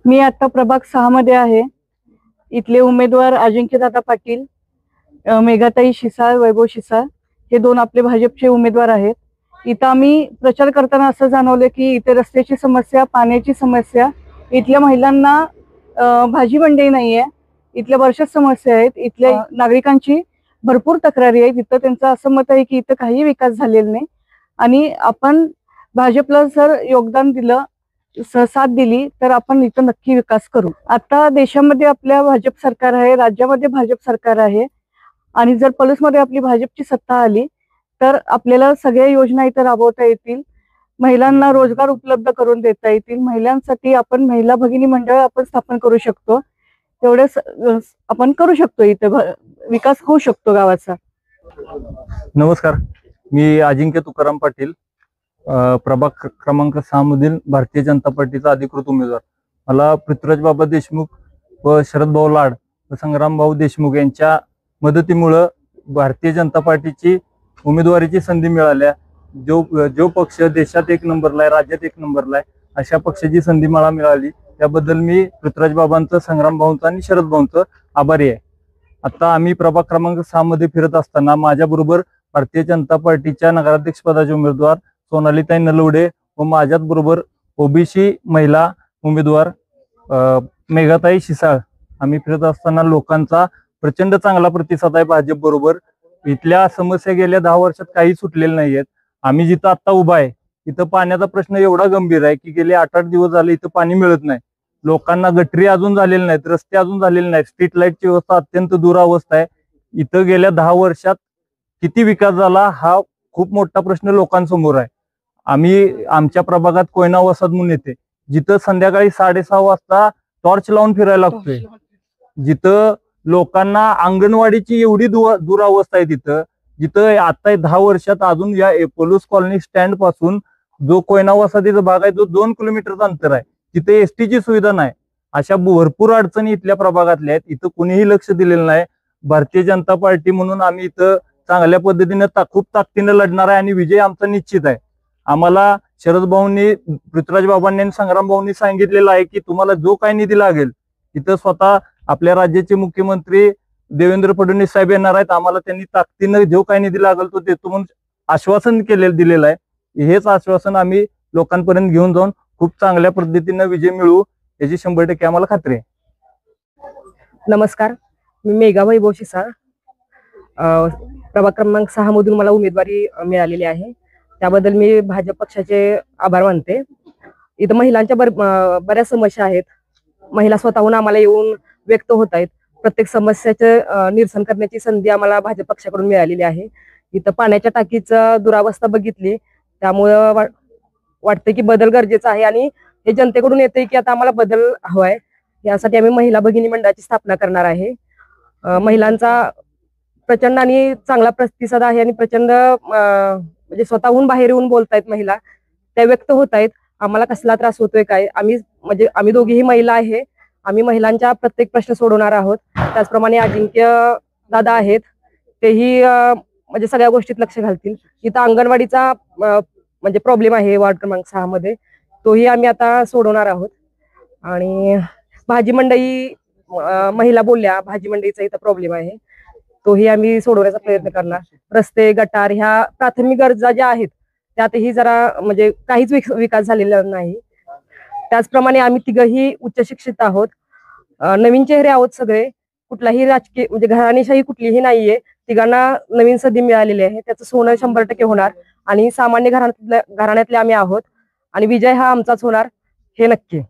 मी आता प्रभाग 6 मध्ये आहे। इथले उमेदवार अजिंक्यदादा पाटील, मेघाताई शिसाळ, वैभव शिसाळ हे दोन आपले भाजपचे उमेदवार आहेत। इथं आम्ही प्रचार करताना असं जाणवलं की इथे रस्त्याची समस्या, पाण्याची समस्या, इथल्या महिलांना भाजी मंडई नाहीये, इथल्या बऱ्याचशा समस्या आहेत। इथल्या नागरिकांची भरपूर तक्रारी आहेत। इथं त्यांचं असं मत आहे की इथं काही विकास झालेला नाही आणि आपण भाजपला जर योगदान दिलं, साथ दिली तर आपण इथं नक्की विकास करू। आता देशामध्ये आपल्या भाजप सरकार आहे, राज्यामध्ये भाजप सरकार आहे आणि जर पलूसमध्ये आपली भाजपची सत्ता आली तर आपल्याला सगळ्या योजना इथं राबवता येतील, महिलांना रोजगार उपलब्ध करून देता येतील, महिलांसाठी आपण महिला भगिनी मंडळ आपण स्थापन करू शकतो, तेवढेच आपण करू शकतो, इथं विकास होऊ शकतो गावाचा। नमस्कार, मी अजिंक्य तुकाराम पाटील, प्रभाग क्रमांक 6 मधील भारतीय जनता पार्टीचा अधिकृत उमेदवार। मला पृथ्वीराज बाबा देशमुख व शरद भाऊ लाड व संग्राम भाऊ देशमुख यांच्या मदतीमुळे भारतीय जनता पार्टीची उमेदवारीची संधी मिळाल्या। जो पक्ष देशात एक नंबरला आहे, राज्यात एक नंबरला आहे, अशा पक्षाची संधी मला मिळाली, त्याबद्दल मी पृथ्वीराज बाबांचं, संग्राम भाऊंचं आणि शरद भाऊंचं आभारी आहे। आता आम्ही प्रभाग क्रमांक 6 मध्ये फिरत असताना माझ्याबरोबर भारतीय जनता पार्टीच्या नगराध्यक्ष पदाचे उमेदवार सोनालीताई नलवडे व माझ्याच बरोबर ओबीसी महिला उमेदवार मेघाताई शिसाळ आम्ही फिरत असताना लोकांचा प्रचंड चांगला प्रतिसाद आहे भाजप बरोबर। इथल्या समस्या गेल्या 10 वर्षात काही सुटलेल्या नाहीयेत। आम्ही जिथं आता उभा आहे इथं पाण्याचा प्रश्न एवढा गंभीर आहे की गेले 8-8 दिवस झाले इथं पाणी मिळत नाही, लोकांना गटरी अजून झालेले नाहीत, रस्ते अजून झालेले नाहीत, स्ट्रीट लाईटची व्यवस्था अत्यंत दुरावस्था आहे। इथं गेल्या 10 वर्षात किती विकास झाला हा खूप मोठा प्रश्न लोकांसमोर आहे। आम्ही आमच्या प्रभागात कोयना वसाहत म्हणून येते, जिथं संध्याकाळी 6:30 वाजता टॉर्च लावून फिरायला लागतोय, जिथं लोकांना अंगणवाडीची एवढी दुरावस्था आहे, जिथं आता 10 वर्षात अजून या पलूस कॉलनी स्टँड पासून जो कोयना वसाहतीचा भाग आहे जो 2 किलोमीटरचा अंतर आहे, तिथे एसटीची सुविधा नाही। अशा भरपूर अडचणी इथल्या प्रभागातल्या आहेत, इथं कुणीही लक्ष दिलेलं नाही। भारतीय जनता पार्टी म्हणून आम्ही इथं चांगल्या पद्धतीने खूप ताकदीने लढणार आहे आणि विजय आमचा निश्चित आहे। आम्हाला शरद भाऊंनी, पृथ्वीराज बाबांनी आणि संग्राम भाऊंनी सांगितलेलं आहे की तुम्हाला जो काही निधी लागेल, इथं स्वतः आपल्या राज्याचे मुख्यमंत्री देवेंद्र फडणवीस साहेब येणार आहेत, आम्हाला त्यांनी ताकदीने जो काही निधी लागेल तो देतो म्हणून आश्वासन दिलेलं आहे। हेच आश्वासन आम्ही लोकांपर्यंत घेऊन जाऊन खूप चांगल्या पद्धतीने विजय मिळवू याची 100% आम्हाला खात्री आहे। नमस्कार, मी मेघा वैभव शिसाळ, प्रभाग क्रमांक 6 मधून मला उमेदवारी मिळालेली आहे, त्याबद्दल मी भाजप पक्षाचे आभार मानते। इथं महिलांच्या बऱ्याच समस्या आहेत, महिला स्वतःहून आम्हाला येऊन व्यक्त होत आहेत। प्रत्येक समस्याचे निरसन करण्याची संधी आम्हाला भाजप पक्षाकडून मिळालेली आहे। इथं पाण्याच्या टाकीचं दुरावस्था बघितली, त्यामुळं वाटतं की बदल गरजेचा आहे आणि हे जनतेकडून येते की आता आम्हाला बदल हवाय। यासाठी आम्ही महिला भगिनी मंडळाची स्थापना करणार आहे। महिलांचा प्रचंड आणि चांगला प्रतिसाद आहे आणि प्रचंड म्हणजे स्वतःहून बाहेर येऊन बोलतायत महिला, त्या व्यक्त होत आहेत। आम्हाला कसला त्रास होतोय काय, आम्ही दोघीही महिला आहे, आम्ही महिलांच्या प्रत्येक प्रश्न सोडवणार आहोत। त्याचप्रमाणे अजिंक्य दादा आहेत, तेही म्हणजे सगळ्या गोष्टीत लक्ष घालतील। इथं अंगणवाडीचा म्हणजे प्रॉब्लेम आहे वार्ड क्रमांक 6 मध्ये, तोही आम्ही आता सोडवणार आहोत। आणि भाजी मंडई, महिला बोलल्या भाजी मंडईचा इथं प्रॉब्लेम आहे, तोही आम्ही सोडवण्याचा प्रयत्न करणार। रस्ते, गटार ह्या प्राथमिक गरजा ज्या आहेत त्यातही जरा म्हणजे काहीच विकास झालेला नाही। त्याचप्रमाणे आम्ही तिघही उच्च शिक्षित आहोत, नवीन चेहरे आहोत सगळे, कुठलाही राजकीय म्हणजे घराणेशाही कुठलीही नाहीये, तिघांना नवीन संधी मिळालेली आहे, त्याचं सोनं 100% होणार आणि सामान्य घराण्यातले आम्ही आहोत आणि विजय हा आमचाच होणार हे नक्की।